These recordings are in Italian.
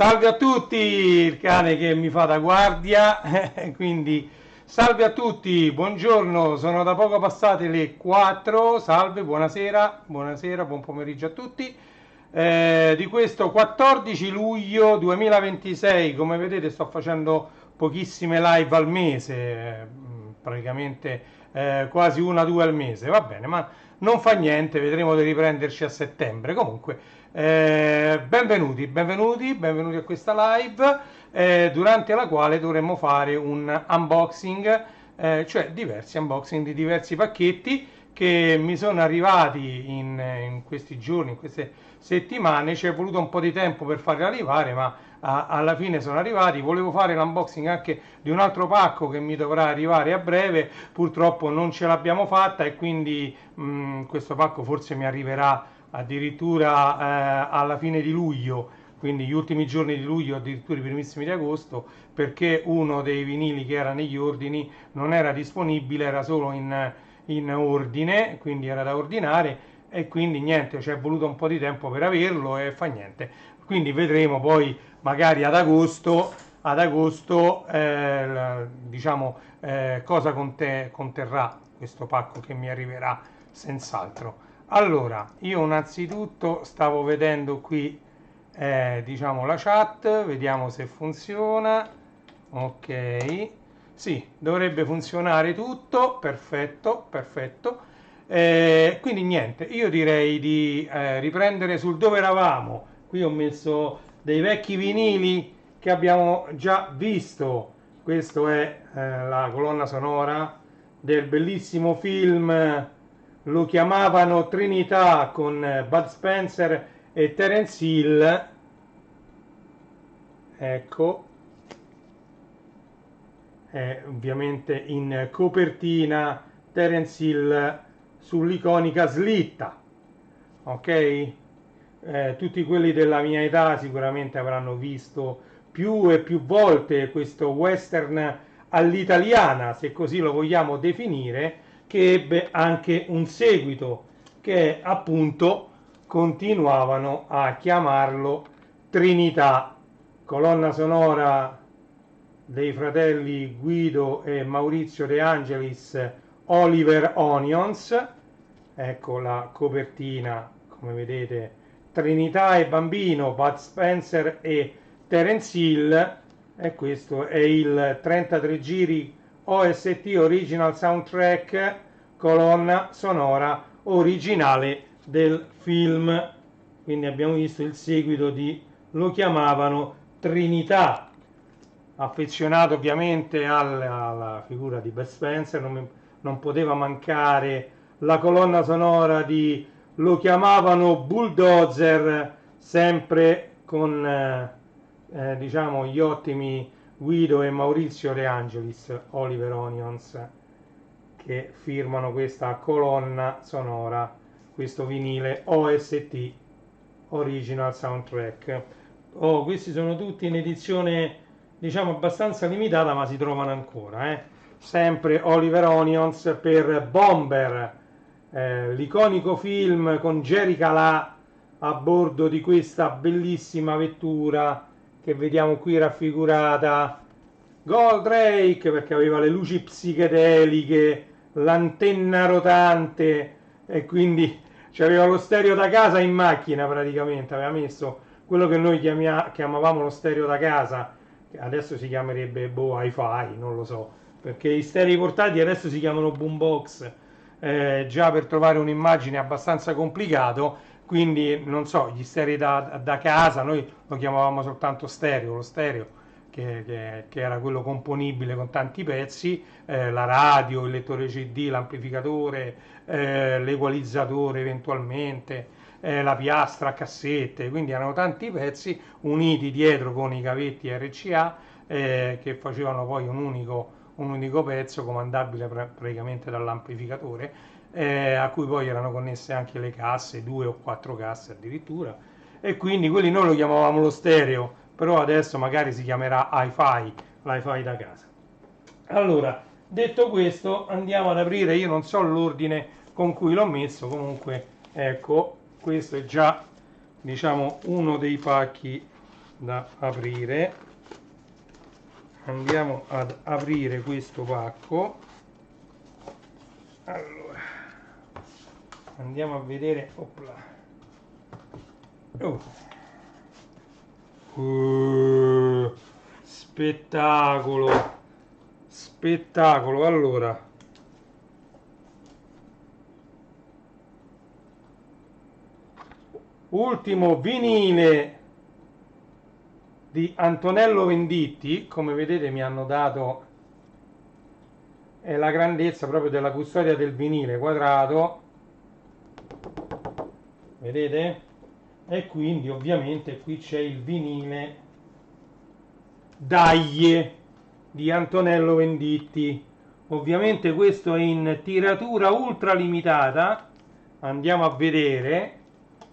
Salve a tutti, il cane che mi fa da guardia, quindi salve a tutti, buongiorno, sono da poco passate le 4, salve, buonasera, buonasera, buon pomeriggio a tutti. Di questo 14 luglio 2026, come vedete sto facendo pochissime live al mese, praticamente quasi una o due al mese, va bene, ma non fa niente, vedremo di riprenderci a settembre. Comunque, benvenuti a questa live, durante la quale dovremmo fare un unboxing, cioè diversi unboxing di diversi pacchetti che mi sono arrivati in questi giorni, in queste settimane. Ci è voluto un po' di tempo per farli arrivare, ma alla fine sono arrivati. Volevo fare l'unboxing anche di un altro pacco che mi dovrà arrivare a breve, purtroppo non ce l'abbiamo fatta e quindi questo pacco forse mi arriverà addirittura alla fine di luglio, quindi gli ultimi giorni di luglio, addirittura i primissimi di agosto, perché uno dei vinili che era negli ordini non era disponibile, era solo in ordine, quindi era da ordinare e quindi niente, ci è voluto un po' di tempo per averlo e fa niente. Quindi vedremo poi magari ad agosto diciamo cosa conterrà questo pacco che mi arriverà senz'altro. Allora, io innanzitutto stavo vedendo qui diciamo la chat, vediamo se funziona. Ok, sì, dovrebbe funzionare tutto, perfetto, perfetto. Quindi niente, io direi di riprendere sul dove eravamo. Qui ho messo dei vecchi vinili che abbiamo già visto. Questo è la colonna sonora del bellissimo film, lo chiamavano Trinità, con Bud Spencer e Terence Hill. Ecco, ovviamente in copertina Terence Hill sull'iconica slitta, ok? Tutti quelli della mia età sicuramente avranno visto più e più volte questo western all'italiana, se così lo vogliamo definire, che ebbe anche un seguito che appunto continuavano a chiamarlo Trinità, colonna sonora dei fratelli Guido e Maurizio De Angelis, Oliver Onions. Ecco la copertina, come vedete, Trinità e Bambino, Bud Spencer e Terence Hill, e questo è il 33 giri OST Original Soundtrack, colonna sonora originale del film. Quindi abbiamo visto il seguito di Lo chiamavano Trinità. Affezionato ovviamente alla figura di Bud Spencer, non poteva mancare la colonna sonora di Lo chiamavano Bulldozer, sempre con diciamo gli ottimi Guido e Maurizio De Angelis, Oliver Onions, che firmano questa colonna sonora, questo vinile OST Original Soundtrack. Questi sono tutti in edizione diciamo abbastanza limitata, ma si trovano ancora, sempre Oliver Onions per Bomber, l'iconico film con Jerry Calà a bordo di questa bellissima vettura che vediamo qui raffigurata. Goldrake, perché aveva le luci psichedeliche, l'antenna rotante e quindi aveva lo stereo da casa in macchina, praticamente aveva messo quello che noi chiamavamo lo stereo da casa, che adesso si chiamerebbe hi-fi, non lo so, perché i sterei portati adesso si chiamano boombox. Già per trovare un'immagine è abbastanza complicato, quindi non so, gli sterei da casa noi lo chiamavamo soltanto stereo, lo stereo che era quello componibile con tanti pezzi, la radio, il lettore CD, l'amplificatore, l'equalizzatore eventualmente, la piastra a cassette, quindi erano tanti pezzi uniti dietro con i cavetti RCA, che facevano poi un unico pezzo comandabile praticamente dall'amplificatore, a cui poi erano connesse anche le casse, 2 o 4 casse addirittura, e quindi quelli noi lo chiamavamo lo stereo, però adesso magari si chiamerà hi-fi, l'hi-fi da casa. Allora, detto questo, andiamo ad aprire. Io non so l'ordine con cui l'ho messo, comunque ecco, questo è già diciamo uno dei pacchi da aprire. Andiamo ad aprire questo pacco. Allora, andiamo a vedere. Opla. Spettacolo, spettacolo. Allora, ultimo vinile di Antonello Venditti. Come vedete mi hanno dato la grandezza proprio della custodia del vinile quadrato, vedete? E quindi ovviamente qui c'è il vinile Daglie di Antonello Venditti. Ovviamente questo è in tiratura ultra limitata. Andiamo a vedere,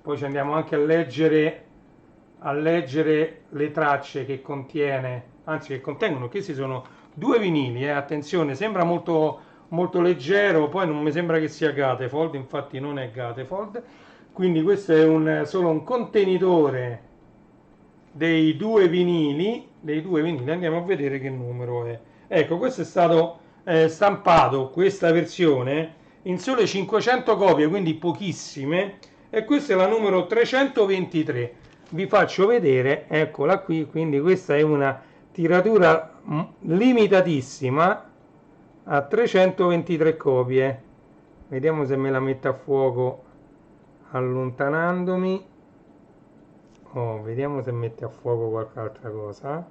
poi ci andiamo anche a leggere le tracce che contiene, anzi che contengono. Questi sono due vinili, attenzione, sembra molto, molto leggero, poi non mi sembra che sia Gatefold, infatti non è Gatefold. Quindi questo è solo un contenitore dei due vinili, andiamo a vedere che numero è. Ecco, questo è stato stampato, questa versione, in sole 500 copie, quindi pochissime, e questa è la numero 323. Vi faccio vedere, eccola qui, quindi questa è una tiratura limitatissima a 323 copie. Vediamo se me la mette a fuoco allontanandomi. Vediamo se mette a fuoco qualche altra cosa.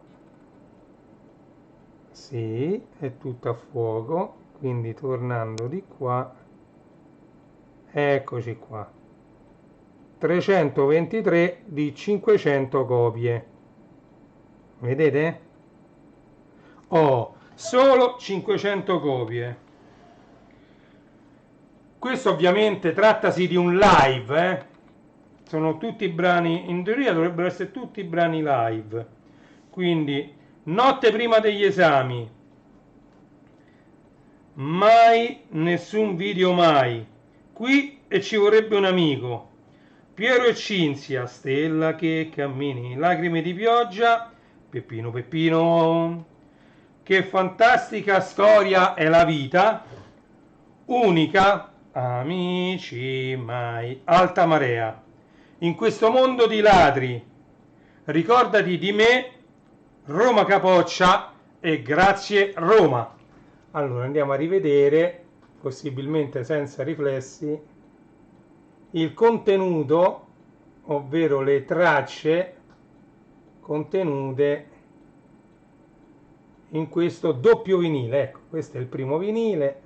Sì, è tutto a fuoco, quindi tornando di qua, eccoci qua, 323 di 500 copie, vedete? Solo 500 copie. Questo ovviamente trattasi di un live, sono tutti brani, in teoria dovrebbero essere tutti brani live, quindi notte prima degli esami, mai nessun video mai, qui e ci vorrebbe un amico, Piero e Cinzia, stella che cammini, lacrime di pioggia, Peppino Peppino, che fantastica storia è la vita, unica, amici mai, alta marea, in questo mondo di ladri, ricordati di me, Roma capoccia e grazie Roma. Allora andiamo a rivedere, possibilmente senza riflessi, il contenuto, ovvero le tracce contenute in questo doppio vinile. Ecco, questo è il primo vinile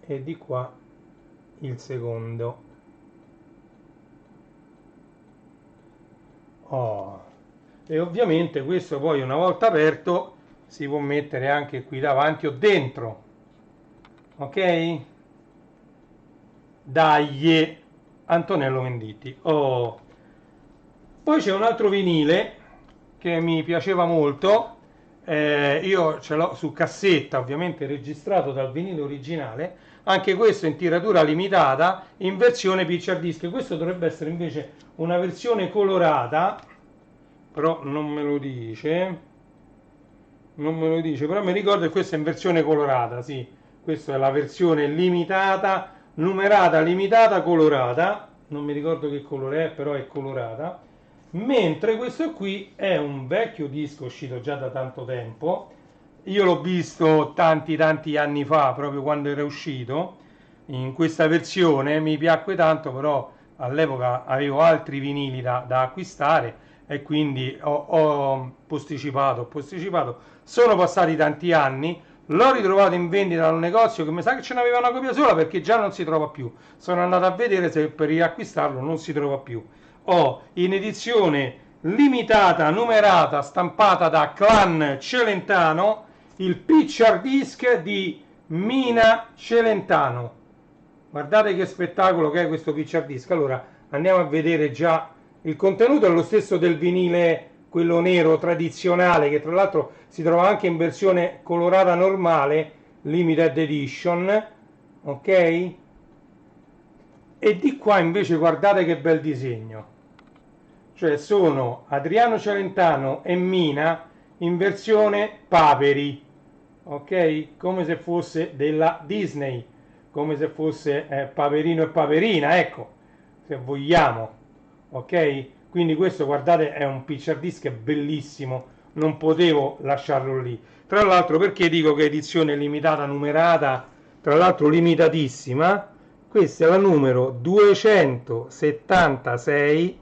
e di qua il secondo. E ovviamente questo poi una volta aperto si può mettere anche qui davanti o dentro, ok? Dagli Antonello Venditti. Poi c'è un altro vinile che mi piaceva molto, io ce l'ho su cassetta, ovviamente registrato dal vinile originale, anche questo in tiratura limitata, in versione picture disc. Questo dovrebbe essere invece una versione colorata, però non me lo dice, però mi ricordo che questa è in versione colorata, sì, questa è la versione limitata, numerata, limitata, colorata, non mi ricordo che colore è, però è colorata, mentre questo qui è un vecchio disco uscito già da tanto tempo. Io l'ho visto tanti anni fa, proprio quando era uscito, in questa versione, mi piacque tanto, però all'epoca avevo altri vinili da acquistare e quindi ho posticipato. Sono passati tanti anni, l'ho ritrovato in vendita da un negozio che mi sa che ce n'aveva una copia sola perché già non si trova più. Sono andato a vedere se per riacquistarlo non si trova più. Ho in edizione limitata, numerata, stampata da Clan Celentano, il picture disc di Mina Celentano. Guardate che spettacolo che è questo picture disc. Allora andiamo a vedere già il contenuto. È lo stesso del vinile, quello nero tradizionale, che tra l'altro si trova anche in versione colorata normale, limited edition, ok? E di qua invece guardate che bel disegno. cioè sono Adriano Celentano e Mina in versione Paperi, ok? Come se fosse della Disney, come se fosse Paperino e Paperina, ecco, se vogliamo, ok? Quindi questo, guardate, è un picture disc bellissimo, non potevo lasciarlo lì. Tra l'altro, perché dico che edizione limitata numerata, tra l'altro limitatissima, questa è la numero 276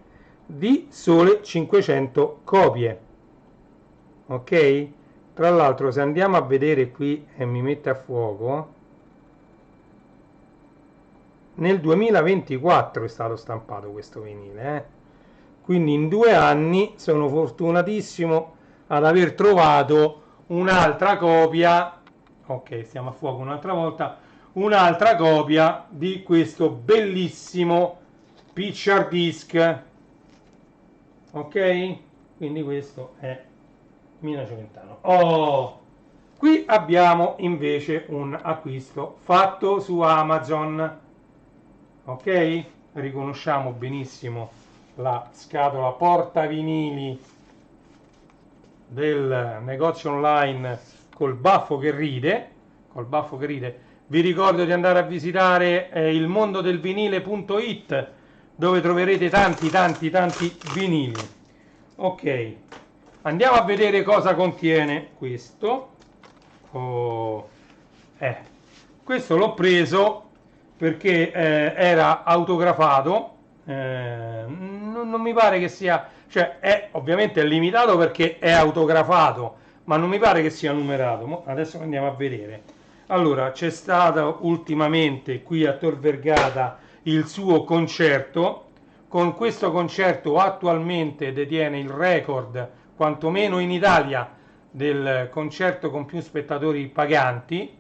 di sole 500 copie, ok? Tra l'altro, se andiamo a vedere qui e mi mette a fuoco, nel 2024 è stato stampato questo vinile, quindi in 2 anni sono fortunatissimo ad aver trovato un'altra copia, ok, stiamo a fuoco un'altra volta, un'altra copia di questo bellissimo picture disc, ok? Quindi questo è Mina Celentano. Oh, qui abbiamo invece un acquisto fatto su Amazon, ok? Riconosciamo benissimo la scatola porta vinili del negozio online col baffo che ride, vi ricordo di andare a visitare il mondodelvinile.it, dove troverete tanti vinili. Ok, andiamo a vedere cosa contiene questo. Oh, questo l'ho preso perché era autografato, non mi pare che sia, cioè ovviamente è limitato perché è autografato, ma non mi pare che sia numerato. Adesso andiamo a vedere. Allora, c'è stato ultimamente qui a Tor Vergata il suo concerto. Con questo concerto attualmente detiene il record, quantomeno in Italia, del concerto con più spettatori paganti.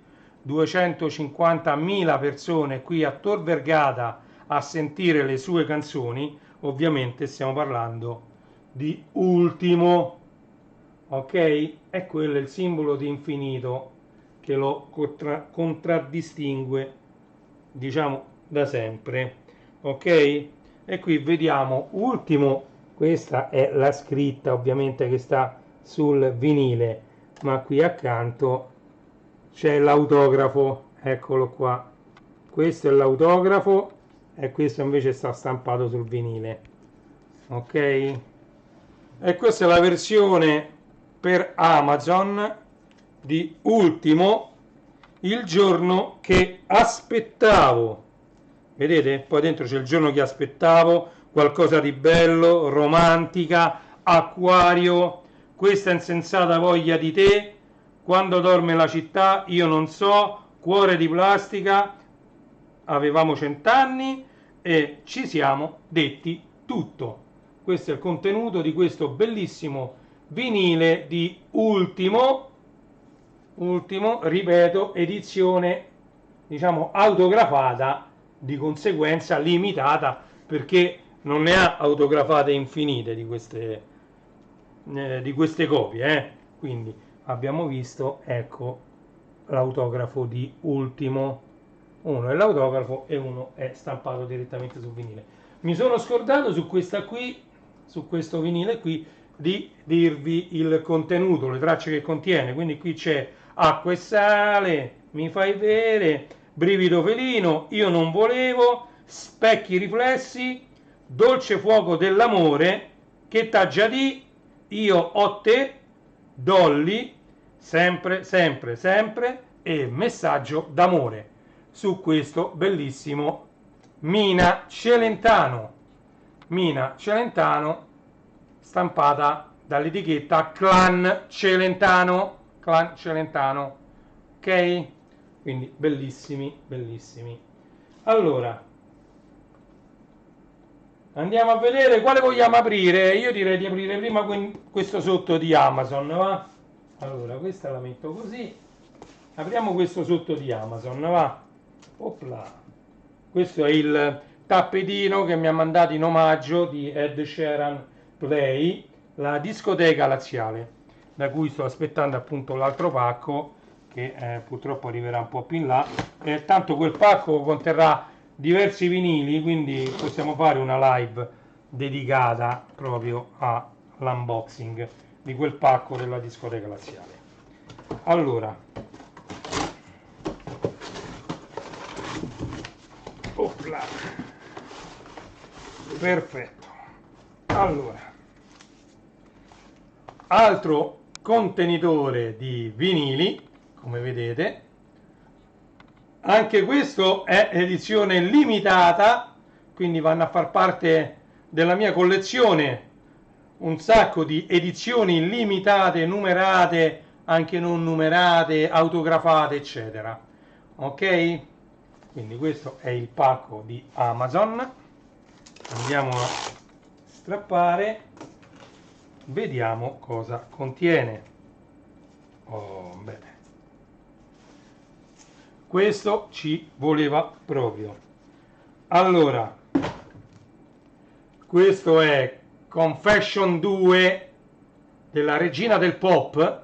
250.000 persone qui a Tor Vergata a sentire le sue canzoni. Ovviamente stiamo parlando di Ultimo, ok? E quello è il simbolo di infinito che lo contraddistingue, diciamo, da sempre, ok? E qui vediamo Ultimo, questa è la scritta ovviamente che sta sul vinile, ma qui accanto c'è l'autografo, eccolo qua, questo è l'autografo e questo invece sta stampato sul vinile, ok? E questa è la versione per Amazon di Ultimo, il giorno che aspettavo. Vedete? Poi dentro c'è il giorno che aspettavo, qualcosa di bello, romantica, acquario, questa insensata voglia di te, quando dorme la città, io non so, cuore di plastica, avevamo 100 anni e ci siamo detti tutto. Questo è il contenuto di questo bellissimo vinile di Ultimo, ripeto, edizione, diciamo, autografata, di conseguenza limitata, perché non ne ha autografate infinite di queste copie, quindi abbiamo visto, ecco, l'autografo di Ultimo, uno è l'autografo e uno è stampato direttamente sul vinile. Mi sono scordato su questo vinile qui di dirvi il contenuto, le tracce che contiene. Quindi qui c'è Acqua e sale, Mi fai bere, Brivido felino, Io non volevo, Specchi riflessi, Dolce fuoco dell'amore, Che t'ha già di, Io ho te, Dolly, Sempre sempre sempre e Messaggio d'amore, su questo bellissimo Mina Celentano, stampata dall'etichetta Clan Celentano, ok? Quindi bellissimi. Allora, andiamo a vedere quale vogliamo aprire. Io direi di aprire prima questo sotto di Amazon, va? Allora, questa la metto così. Apriamo questo sotto di Amazon, va? Opla. Questo è il tappetino che mi ha mandato in omaggio di Ed Sheeran Play, la discoteca laziale, da cui sto aspettando appunto l'altro pacco che purtroppo arriverà un po' più in là. Tanto quel pacco conterrà diversi vinili, quindi possiamo fare una live dedicata proprio all'unboxing di quel pacco della discoteca laziale. Allora, opla, perfetto. Allora, altro contenitore di vinili, come vedete, anche questo è edizione limitata, quindi vanno a far parte della mia collezione un sacco di edizioni limitate, numerate, anche non numerate, autografate, eccetera. Ok? Quindi questo è il pacco di Amazon. Andiamo a strappare, vediamo cosa contiene. Oh, bene. Questo ci voleva proprio. Allora, questo è Confession 2 della regina del pop,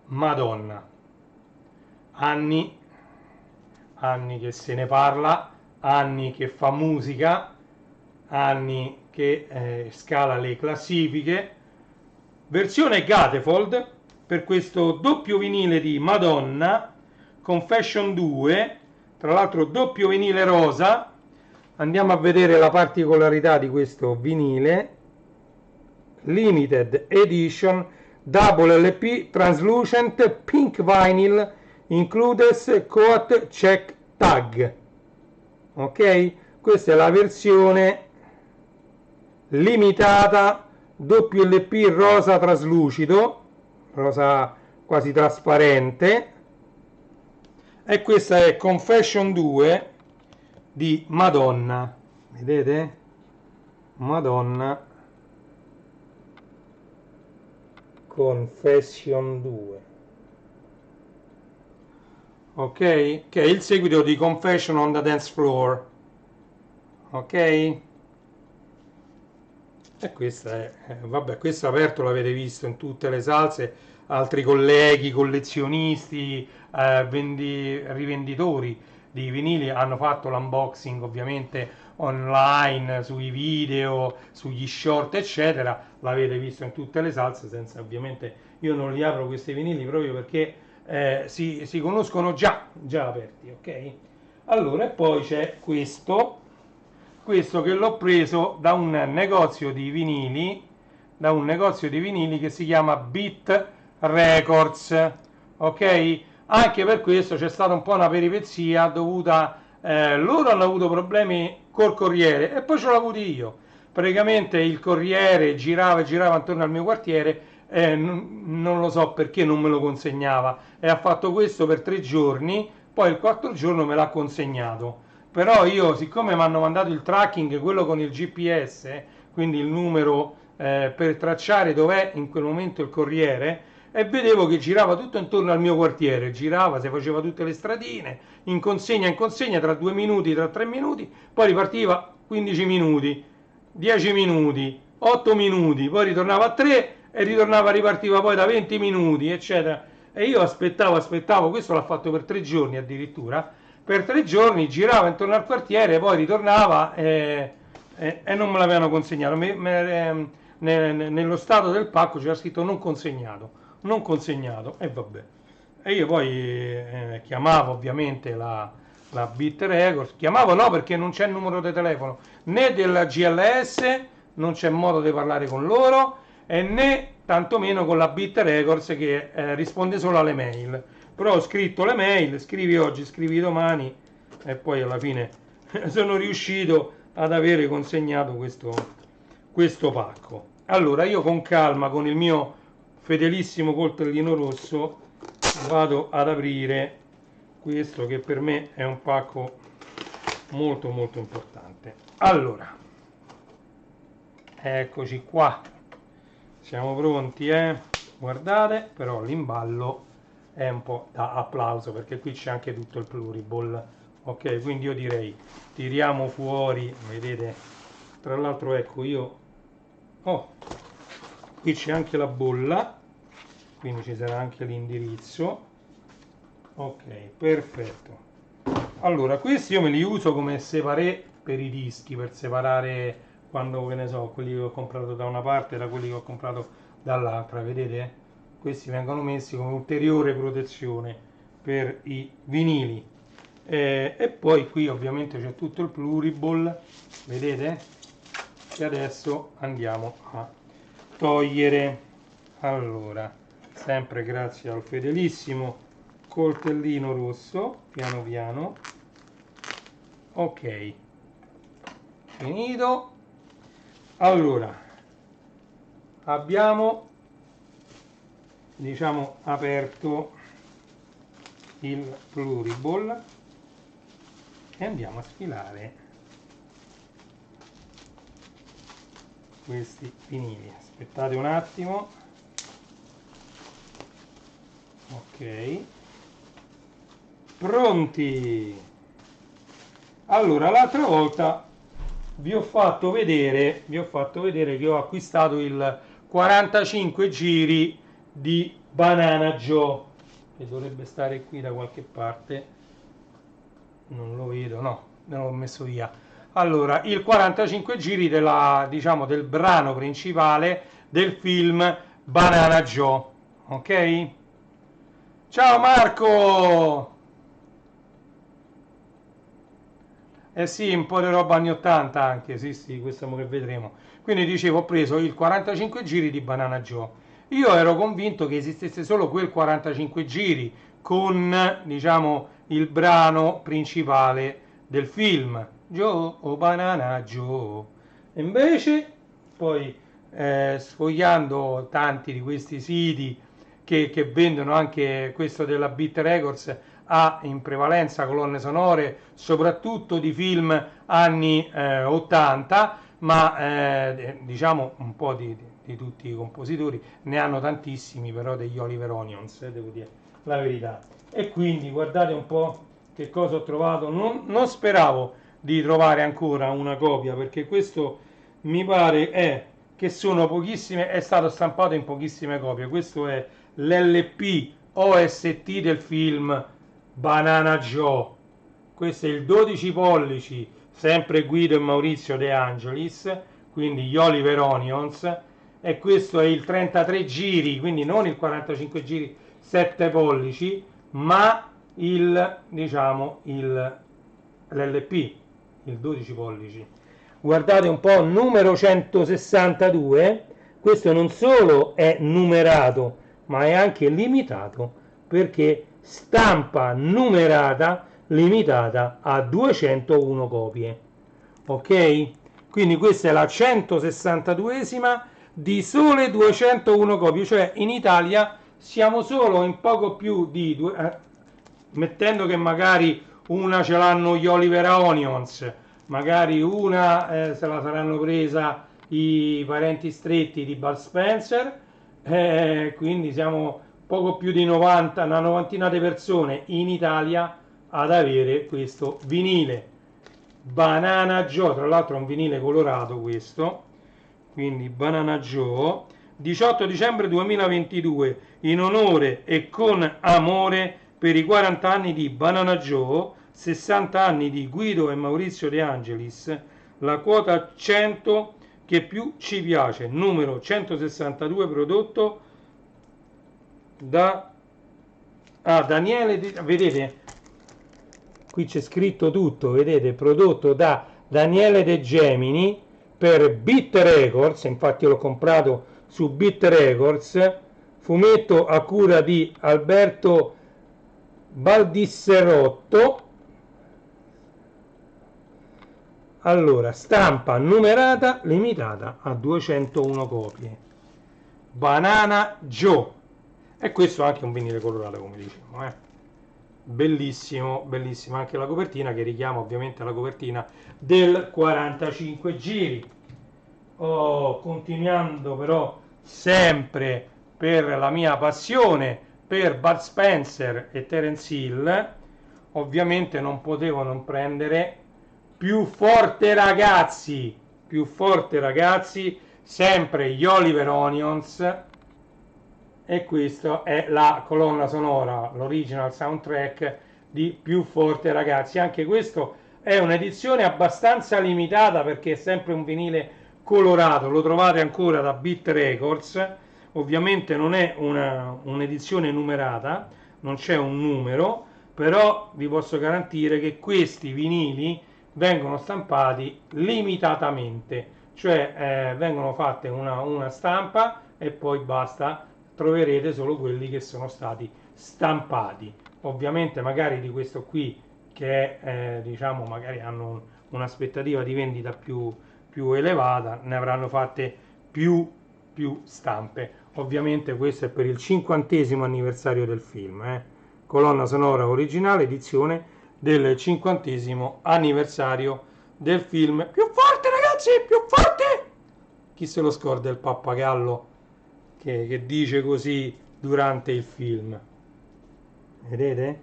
Madonna. Anni che se ne parla, anni che fa musica, anni che scala le classifiche. Versione Gatefold per questo doppio vinile di Madonna, Confession 2, tra l'altro doppio vinile rosa. Andiamo a vedere la particolarità di questo vinile: limited edition double LP translucent pink vinyl includes coat check tag. Ok, questa è la versione limitata doppio LP rosa traslucido, rosa quasi trasparente, e questa è Confession 2 di Madonna. Vedete? Madonna Confession 2. Ok? Che è il seguito di Confession on the Dance Floor. Ok? E questa è, vabbè, questo aperto l'avete visto in tutte le salse, altri colleghi, collezionisti, rivenditori di vinili hanno fatto l'unboxing ovviamente online, sui video, sugli short, eccetera. L'avete visto in tutte le salse, senza ovviamente, io non li apro questi vinili proprio perché si conoscono già aperti, ok? Allora, e poi c'è questo che l'ho preso da un negozio di vinili, che si chiama Beat Records, ok? Anche per questo c'è stata un po' una peripezia dovuta, loro hanno avuto problemi col corriere e poi ce l'ho avuti io. Praticamente il corriere girava e girava intorno al mio quartiere e non lo so perché non me lo consegnava, e ha fatto questo per 3 giorni, poi il quarto giorno me l'ha consegnato. Però io, siccome mi hanno mandato il tracking, quello con il GPS, quindi il numero per tracciare dov'è in quel momento il corriere, e vedevo che girava tutto intorno al mio quartiere, girava, si faceva tutte le stradine, in consegna, tra 2 minuti, tra 3 minuti, poi ripartiva 15 minuti, 10 minuti, 8 minuti, poi ritornava a 3 e ripartiva poi da 20 minuti, eccetera. E io aspettavo, questo l'ha fatto per 3 giorni addirittura, per 3 giorni girava intorno al quartiere, poi ritornava e non me l'avevano consegnato. Nello stato del pacco c'era scritto non consegnato, e vabbè. E io poi chiamavo ovviamente la Bit Records, chiamavo no perché non c'è il numero di telefono né della GLS, non c'è modo di parlare con loro, e né tantomeno con la Bit Records che risponde solo alle mail. Però ho scritto le mail, scrivi oggi, scrivi domani, e poi alla fine sono riuscito ad avere consegnato questo pacco. Allora io con calma, con il mio fedelissimo coltellino rosso, vado ad aprire questo che per me è un pacco molto molto importante. Allora, eccoci qua, siamo pronti, guardate, però l'imballo è un po' da applauso perché qui c'è anche tutto il pluriball. Ok, quindi io direi tiriamo fuori, vedete, tra l'altro ecco io qui c'è anche la bolla, quindi ci sarà anche l'indirizzo. Ok, perfetto. Allora, questi io me li uso come separé per i dischi, per separare quando, che ne so, quelli che ho comprato da una parte da quelli che ho comprato dall'altra, vedete? Questi vengono messi come ulteriore protezione per i vinili. E poi qui ovviamente c'è tutto il pluriball, vedete? Che adesso andiamo a togliere. Allora, sempre grazie al fedelissimo coltellino rosso, piano piano. Ok, finito. Allora, abbiamo, diciamo, aperto il pluriball e andiamo a sfilare questi vinili. Aspettate un attimo. Ok, pronti. Allora, l'altra volta vi ho fatto vedere che ho acquistato il 45 giri di Banana Joe, che dovrebbe stare qui da qualche parte, non lo vedo, no, me l'ho messo via. Allora, il 45 giri della, diciamo, del brano principale del film Banana Joe, ok? Ciao Marco! Eh sì, un po' di roba anni 80 anche, sì sì, questo mo che vedremo. Quindi dicevo, ho preso il 45 giri di Banana Joe. Io ero convinto che esistesse solo quel 45 giri con, diciamo, il brano principale del film. Joe, oh Banana Joe. E invece, poi sfogliando tanti di questi siti che vendono anche questo della Beat Records, ha in prevalenza colonne sonore soprattutto di film anni 80, ma diciamo un po' di tutti i compositori, ne hanno tantissimi però degli Oliver Onions, devo dire la verità. E quindi guardate un po' che cosa ho trovato. Non speravo di trovare ancora una copia, perché questo mi pare è che sono pochissime, è stato stampato in pochissime copie. Questo è l'LP OST del film Banana Joe. Questo è il 12 pollici, sempre Guido e Maurizio De Angelis, quindi gli Oliver Onions, e questo è il 33 giri, quindi non il 45 giri 7 pollici, ma il, diciamo, l'LP, il 12 pollici. Guardate un po', numero 162, questo non solo è numerato, ma è anche limitato, perché stampa numerata limitata a 201 copie. Ok? Quindi questa è la 162esima di sole 201 copie, cioè in Italia siamo solo in poco più di mettendo che magari una ce l'hanno gli Oliver Onions, magari una se la saranno presa i parenti stretti di Bud Spencer, quindi siamo poco più di 90, una novantina di persone in Italia ad avere questo vinile Banana Joe, tra l'altro è un vinile colorato questo, quindi Banana Joe, 18 dicembre 2022, in onore e con amore per i 40 anni di Banana Joe, 60 anni di Guido e Maurizio De Angelis, la quota 100 che più ci piace, numero 162, prodotto da Daniele, vedete? Qui c'è scritto tutto, vedete? Prodotto da Daniele De Gemini per Beat Records, infatti l'ho comprato su Beat Records, fumetto a cura di Alberto Baldisserotto. Allora, stampa numerata limitata a 201 copie. Banana Joe. E questo è anche un vinile colorato, come dicevo, bellissimo, bellissima anche la copertina, che richiama ovviamente la copertina del 45 giri. Continuando però sempre per la mia passione per Bud Spencer e Terence Hill, ovviamente non potevo non prendere Più forte ragazzi, sempre gli Oliver Onions, e questa è la colonna sonora, l'original soundtrack di Più forte ragazzi. Anche questo è un'edizione abbastanza limitata, perché è sempre un vinile colorato, lo trovate ancora da Beat Records. Ovviamente non è un'edizione numerata, non c'è un numero, però vi posso garantire che questi vinili vengono stampati limitatamente, cioè vengono fatte una stampa e poi basta, troverete solo quelli che sono stati stampati. Ovviamente magari di questo qui che diciamo magari hanno un'aspettativa di vendita più elevata, ne avranno fatte più stampe. Ovviamente questo è per il 50° anniversario del film, colonna sonora originale, edizione del 50° anniversario del film. Più forte ragazzi, più forte! Chi se lo scorda il pappagallo che dice così durante il film? Vedete?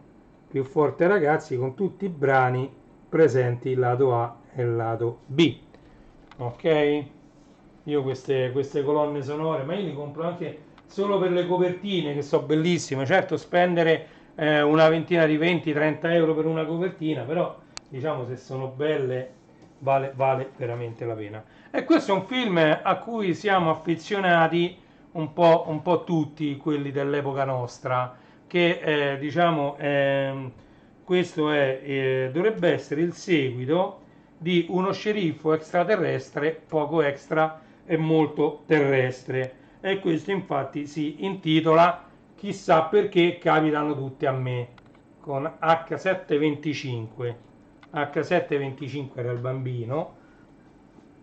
Più forte ragazzi, con tutti i brani presenti lato A e lato B. Ok? Io queste colonne sonore, ma io li compro anche solo per le copertine che sono bellissime. Certo, spendere una ventina di 20-30 euro per una copertina, però diciamo se sono belle vale veramente la pena. E questo è un film a cui siamo affezionati un po' tutti quelli dell'epoca nostra, che diciamo questo dovrebbe essere il seguito di uno sceriffo extraterrestre poco extra e molto terrestre, e questo infatti si intitola Chissà perché capitano tutte a me, con H725. H725 era il bambino,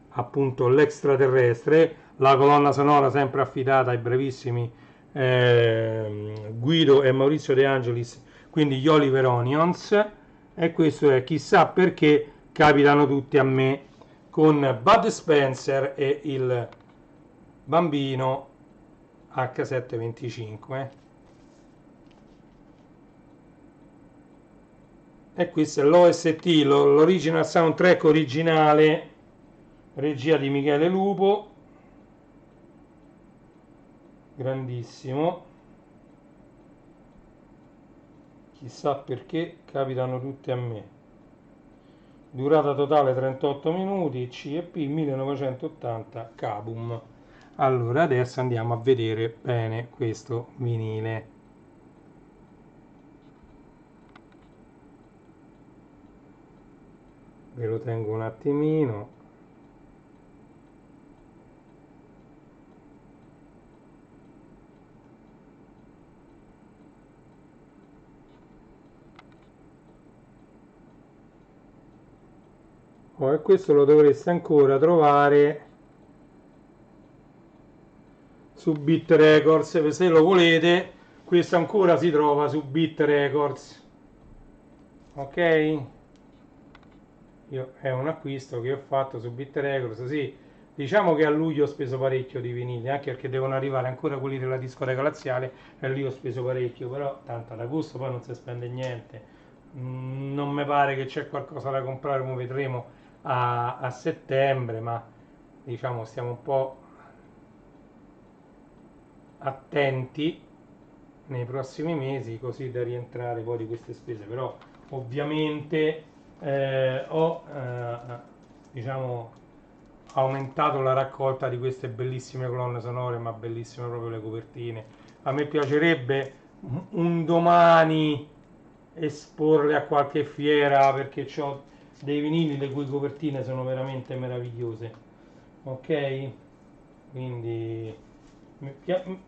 appunto l'extraterrestre, la colonna sonora sempre affidata ai bravissimi Guido e Maurizio De Angelis, quindi gli Oliver Onions, e questo è Chissà perché capitano tutti a me, con Bud Spencer e il bambino H725. E questo è l'OST, l'original soundtrack originale, regia di Michele Lupo, grandissimo. Chissà perché capitano tutte a me. Durata totale 38 minuti, CEP 1980 Kabum. Allora adesso andiamo a vedere bene questo vinile. Ve lo tengo un attimino. Oh, e questo lo dovreste ancora trovare su Beat Records, se lo volete. Questo ancora si trova su Beat Records, ok? Io è un acquisto che ho fatto su Beat Records, sì. Diciamo che a luglio ho speso parecchio di vinili, anche perché devono arrivare ancora quelli della discoteca laziale, e lì ho speso parecchio, però tanto ad agosto poi non si spende niente. Non mi pare che c'è qualcosa da comprare, come vedremo a settembre, ma diciamo stiamo un po' attenti nei prossimi mesi, così da rientrare poi di queste spese. Però ovviamente ho diciamo aumentato la raccolta di queste bellissime colonne sonore, ma bellissime proprio le copertine. A me piacerebbe un domani esporle a qualche fiera, perché ho dei vinili le cui copertine sono veramente meravigliose, ok? Quindi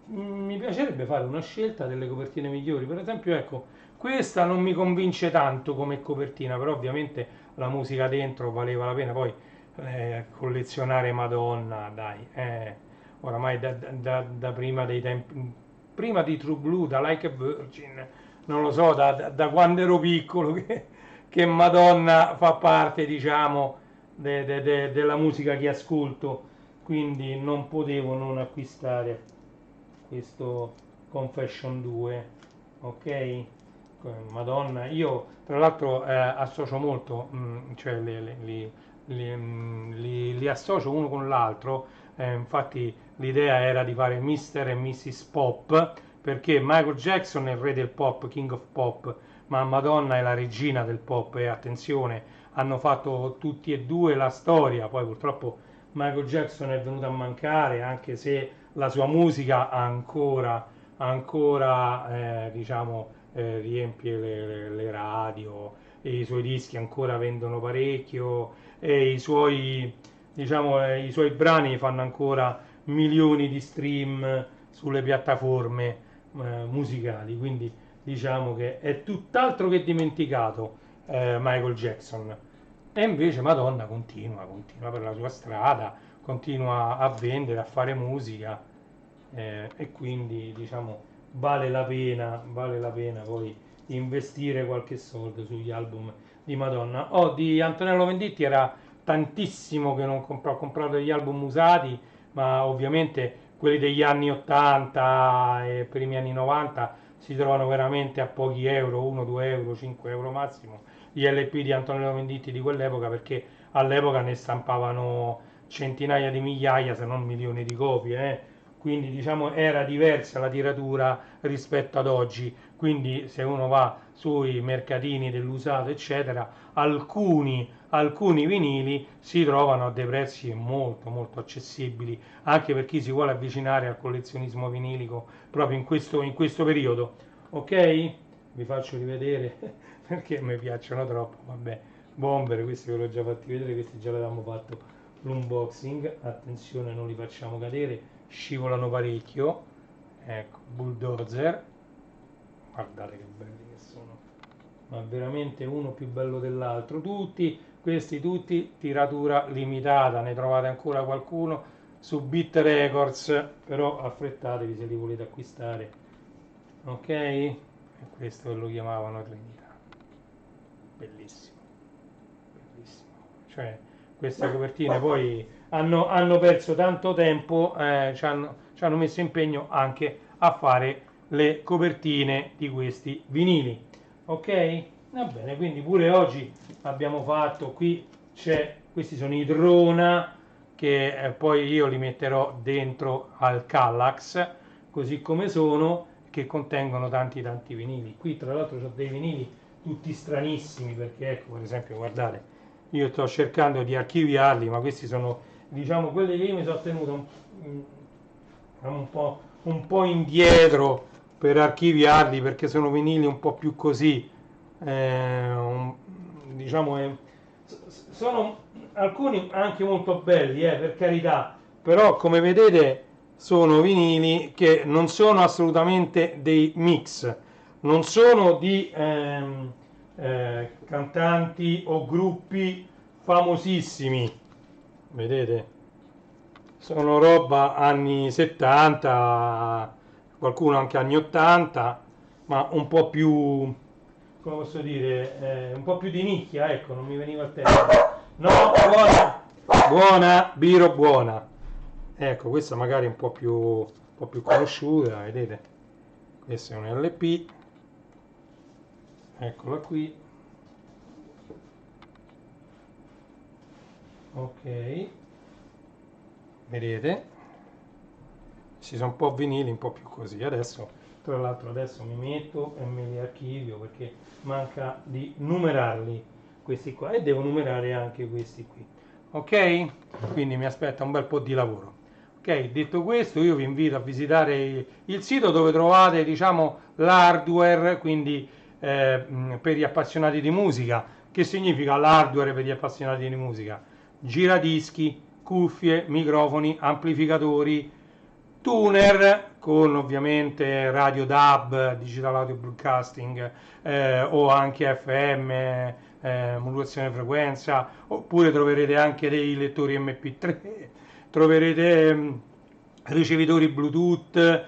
mi piacerebbe fare una scelta delle copertine migliori. Per esempio, ecco, questa non mi convince tanto come copertina, però ovviamente la musica dentro valeva la pena. Poi collezionare Madonna, dai, oramai da prima dei tempi, prima di True Blue, da Like a Virgin, non lo so, da quando ero piccolo, che Madonna fa parte, diciamo, della musica che ascolto, quindi non potevo non acquistare questo Confession 2, ok? Madonna, io tra l'altro associo molto, cioè li associo uno con l'altro, infatti l'idea era di fare Mr. e Mrs. Pop, perché Michael Jackson è il re del pop, King of Pop, ma Madonna è la regina del pop, e attenzione, hanno fatto tutti e due la storia, poi purtroppo Michael Jackson è venuto a mancare, anche se la sua musica ancora diciamo, riempie le radio, e i suoi dischi ancora vendono parecchio, e diciamo, i suoi brani fanno ancora milioni di stream sulle piattaforme musicali, quindi diciamo che è tutt'altro che dimenticato Michael Jackson. E invece Madonna continua per la sua strada, continua a vendere, a fare musica, e quindi diciamo vale la pena poi investire qualche soldo sugli album di Madonna. Di Antonello Venditti era tantissimo che non ho comprato degli album usati, ma ovviamente quelli degli anni 80 e primi anni 90 si trovano veramente a pochi euro, 1, 2 euro, 5 euro massimo, gli LP di Antonello Venditti di quell'epoca, perché all'epoca ne stampavano centinaia di migliaia, se non milioni di copie, quindi diciamo era diversa la tiratura rispetto ad oggi, quindi se uno va sui mercatini dell'usato eccetera, alcuni vinili si trovano a dei prezzi molto molto accessibili, anche per chi si vuole avvicinare al collezionismo vinilico proprio in questo periodo. Ok? Vi faccio rivedere perché mi piacciono troppo, vabbè. Bomber, questi ve l'ho già fatti vedere, questi già l'avevamo fatto l'unboxing, attenzione non li facciamo cadere, scivolano parecchio. Ecco, Bulldozer, guardate che belli che sono, ma veramente uno più bello dell'altro, tutti tiratura limitata, ne trovate ancora qualcuno su Beat Records, però affrettatevi se li volete acquistare, ok? E questo lo chiamavano Trinità, bellissimo, bellissimo, cioè queste copertine poi hanno perso tanto tempo, ci hanno messo impegno anche a fare le copertine di questi vinili, ok? Va bene, quindi pure oggi abbiamo fatto, questi sono i Drona, che poi io li metterò dentro al Kallax, così come sono, che contengono tanti vinili. Qui tra l'altro ho dei vinili tutti stranissimi, perché ecco, per esempio, guardate, io sto cercando di archiviarli, ma questi sono, diciamo, quelli che io mi sono tenuto un po' indietro per archiviarli, perché sono vinili un po' più così, diciamo, sono alcuni anche molto belli, per carità, però come vedete sono vinili che non sono assolutamente dei mix, non sono di cantanti o gruppi famosissimi, vedete? Sono roba anni 70, qualcuno anche anni 80, ma un po' più, come posso dire, un po' più di nicchia, ecco, non mi veniva il termine. No, buona, Biro buona. Ecco, questa magari un po' più conosciuta, vedete? Questo è un LP, eccola qui, ok, vedete? Ci sono un po' vinili, un po' più così. Adesso, tra l'altro, adesso mi metto e me li archivio perché manca di numerarli questi qua, e devo numerare anche questi qui. Ok? Quindi mi aspetta un bel po' di lavoro. Ok, detto questo, io vi invito a visitare il sito dove trovate, diciamo, l'hardware, quindi per gli appassionati di musica. Che significa l'hardware per gli appassionati di musica? Giradischi, cuffie, microfoni, amplificatori, tuner con ovviamente radio DAB, digital audio broadcasting, o anche FM, modulazione frequenza, oppure troverete anche dei lettori MP3, troverete ricevitori Bluetooth,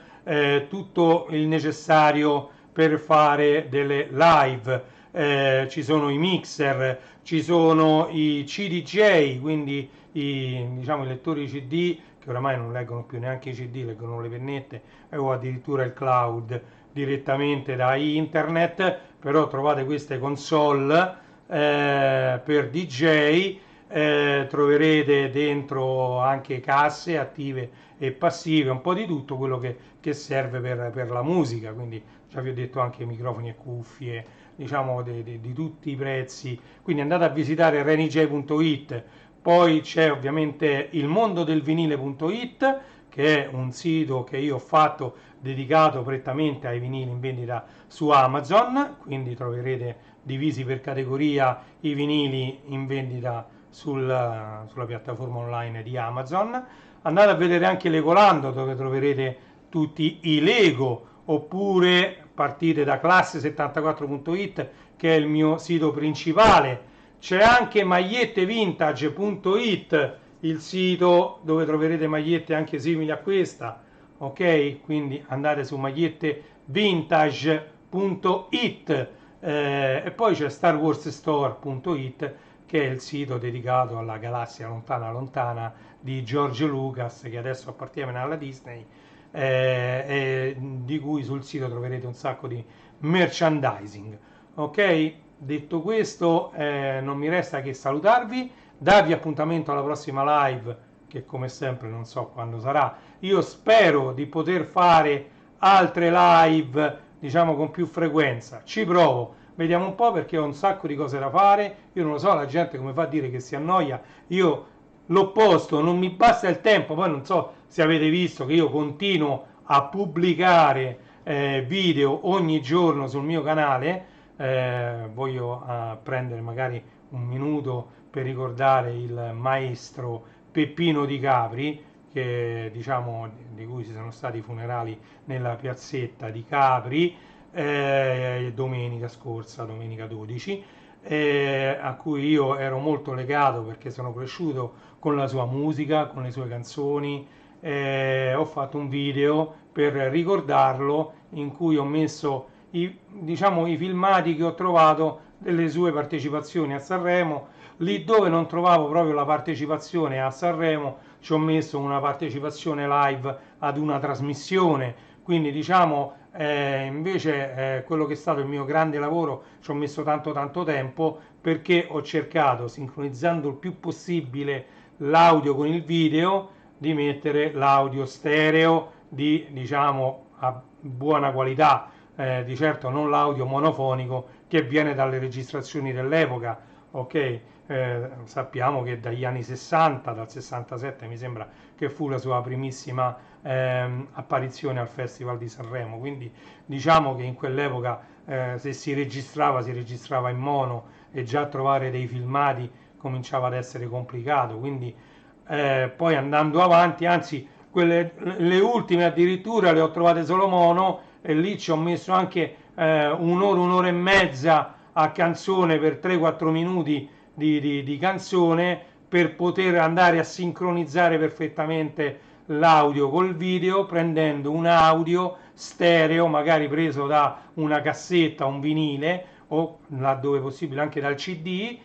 tutto il necessario per fare delle live. Ci sono i mixer, ci sono i CDJ, quindi diciamo, i lettori CD che oramai non leggono più neanche i CD, leggono le pennette, o addirittura il cloud direttamente da internet, però trovate queste console per DJ, troverete dentro anche casse attive e passive, un po' di tutto quello che serve per la musica, quindi già vi ho detto anche microfoni e cuffie, diciamo di tutti i prezzi, quindi andate a visitare renij.it, Poi c'è ovviamente il mondodelvinile.it, che è un sito che io ho fatto dedicato prettamente ai vinili in vendita su Amazon, quindi troverete divisi per categoria i vinili in vendita sulla piattaforma online di Amazon. Andate a vedere anche Legoland, dove troverete tutti i Lego, oppure partite da classe74.it, che è il mio sito principale. C'è anche magliettevintage.it, il sito dove troverete magliette anche simili a questa, ok? Quindi andate su magliettevintage.it, e poi c'è starwarsstore.it, che è il sito dedicato alla galassia lontana lontana di George Lucas, che adesso appartiene alla Disney, e di cui sul sito troverete un sacco di merchandising. Ok, detto questo, non mi resta che salutarvi, darvi appuntamento alla prossima live, che come sempre non so quando sarà. Io spero di poter fare altre live, diciamo, con più frequenza. Ci provo, vediamo un po', perché ho un sacco di cose da fare. Io non lo so la gente come fa a dire che si annoia. Io l'opposto, non mi basta il tempo. Poi non so se avete visto che io continuo a pubblicare video ogni giorno sul mio canale. Voglio prendere magari un minuto per ricordare il maestro Peppino Di Capri, che diciamo di cui ci sono stati i funerali nella piazzetta di Capri domenica scorsa, domenica 12, a cui io ero molto legato perché sono cresciuto con la sua musica, con le sue canzoni. Ho fatto un video per ricordarlo, in cui ho messo diciamo, i filmati che ho trovato delle sue partecipazioni a Sanremo. Lì dove non trovavo proprio la partecipazione a Sanremo, ci ho messo una partecipazione live ad una trasmissione. Quindi diciamo, invece quello che è stato il mio grande lavoro ci ho messo tanto tempo, perché ho cercato, sincronizzando il più possibile l'audio con il video, di mettere l'audio stereo di, diciamo, a buona qualità, di certo non l'audio monofonico che viene dalle registrazioni dell'epoca, ok? Sappiamo che dagli anni 60, dal 67 mi sembra che fu la sua primissima apparizione al Festival di Sanremo, quindi diciamo che in quell'epoca se si registrava in mono, e già trovare dei filmati cominciava ad essere complicato. Quindi poi andando avanti, anzi le ultime addirittura le ho trovate solo mono, e lì ci ho messo anche un'ora e mezza a canzone, per 3-4 minuti di canzone, per poter andare a sincronizzare perfettamente l'audio col video, prendendo un audio stereo magari preso da una cassetta, un vinile, o laddove possibile anche dal CD,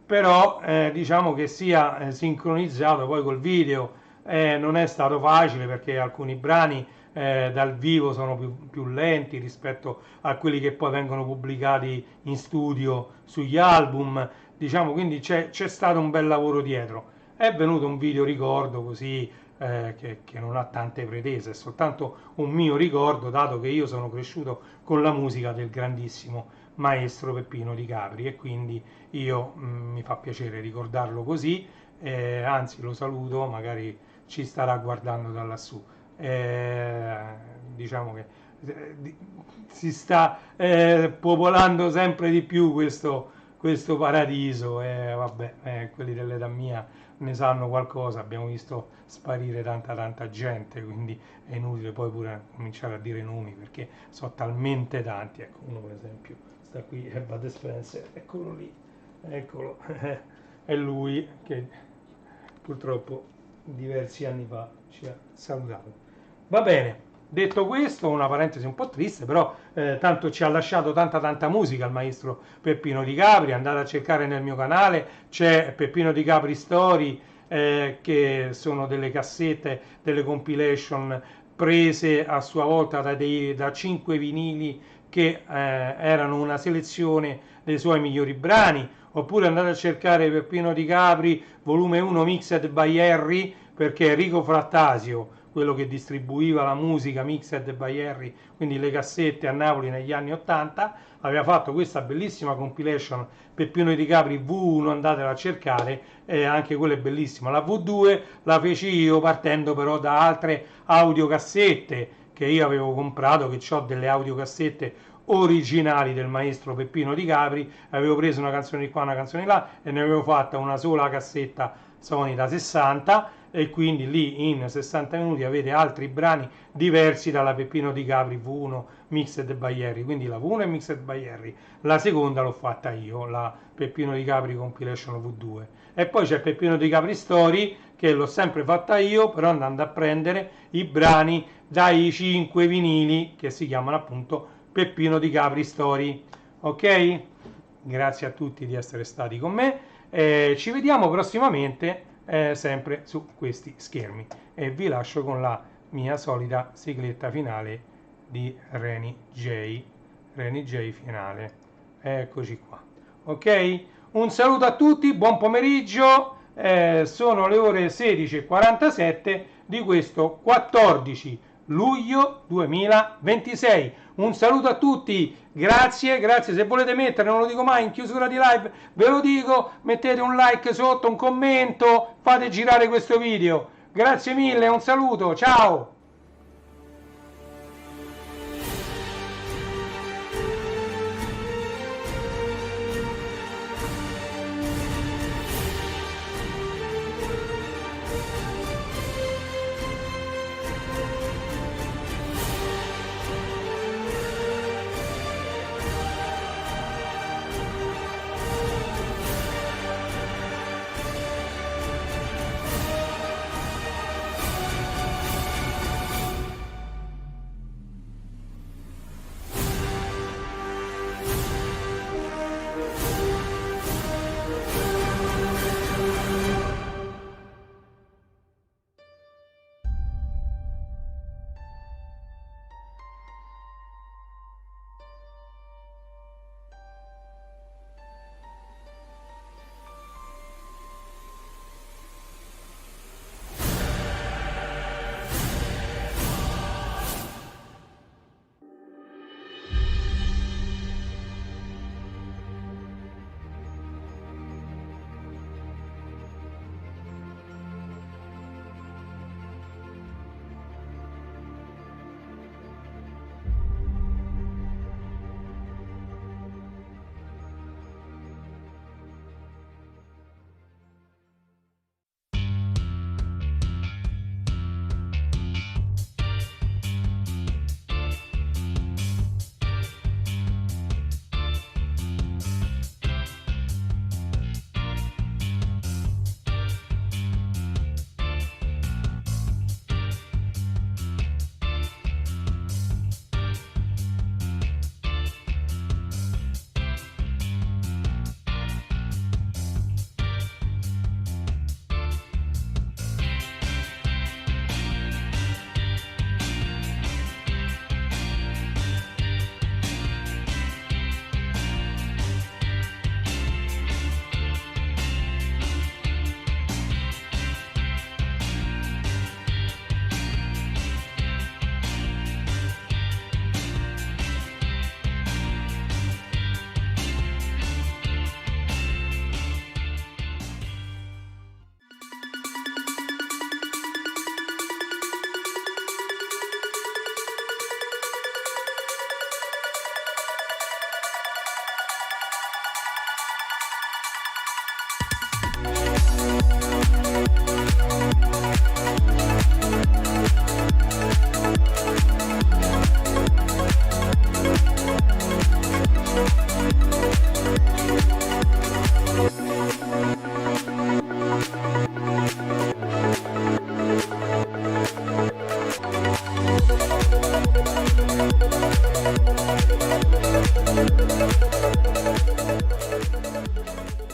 però diciamo che sia sincronizzato poi col video. Non è stato facile, perché alcuni brani dal vivo sono più lenti rispetto a quelli che poi vengono pubblicati in studio sugli album, diciamo. Quindi c'è stato un bel lavoro dietro. È venuto un video ricordo così, che non ha tante pretese, è soltanto un mio ricordo, dato che io sono cresciuto con la musica del grandissimo maestro Peppino Di Capri, e quindi io mi fa piacere ricordarlo così. Anzi, lo saluto, magari ci starà guardando da lassù. Diciamo che si sta popolando sempre di più questo paradiso, e vabbè, quelli dell'età mia ne sanno qualcosa. Abbiamo visto sparire tanta gente, quindi è inutile poi pure cominciare a dire nomi, perché sono talmente tanti. Ecco, uno per esempio sta qui, è Bud Spencer, eccolo lì, eccolo, è lui che purtroppo diversi anni fa ci ha salutato. Va bene, detto questo, una parentesi un po' triste, però tanto ci ha lasciato tanta musica il maestro Peppino Di Capri. Andate a cercare nel mio canale, c'è Peppino Di Capri Story, che sono delle cassette, delle compilation prese a sua volta da 5 vinili, che erano una selezione dei suoi migliori brani. Oppure andate a cercare Peppino Di Capri volume 1 Mixed by Harry, perché Enrico Frattasio, quello che distribuiva la musica Mixed by Harry, quindi le cassette a Napoli negli anni 80, aveva fatto questa bellissima compilation Peppino di Capri V1, andatela a cercare, anche quella è bellissima. La V2 la feci io partendo però da altre audiocassette che io avevo comprato, che ho delle audiocassette originali del maestro Peppino di Capri, avevo preso una canzone di qua, una canzone di là e ne avevo fatta una sola cassetta Sony da 60, e quindi lì in 60 minuti avete altri brani diversi dalla Peppino di Capri V1 Mixed by Harry, quindi la V1 è Mixed by Harry, la seconda l'ho fatta io, la Peppino di Capri Compilation V2, e poi c'è Peppino di Capri Story che l'ho sempre fatta io, però andando a prendere i brani dai 5 vinili che si chiamano appunto Peppino di Capri Story. Ok? Grazie a tutti di essere stati con me, ci vediamo prossimamente sempre su questi schermi, e vi lascio con la mia solita sigletta finale di Reni J finale. Eccoci qua. Ok? Un saluto a tutti, buon pomeriggio, sono le ore 16:47 di questo 14 luglio 2026. Un saluto a tutti, grazie, grazie. Se volete mettere, non lo dico mai in chiusura di live, ve lo dico, mettete un like sotto, un commento, fate girare questo video. Grazie mille, un saluto, ciao!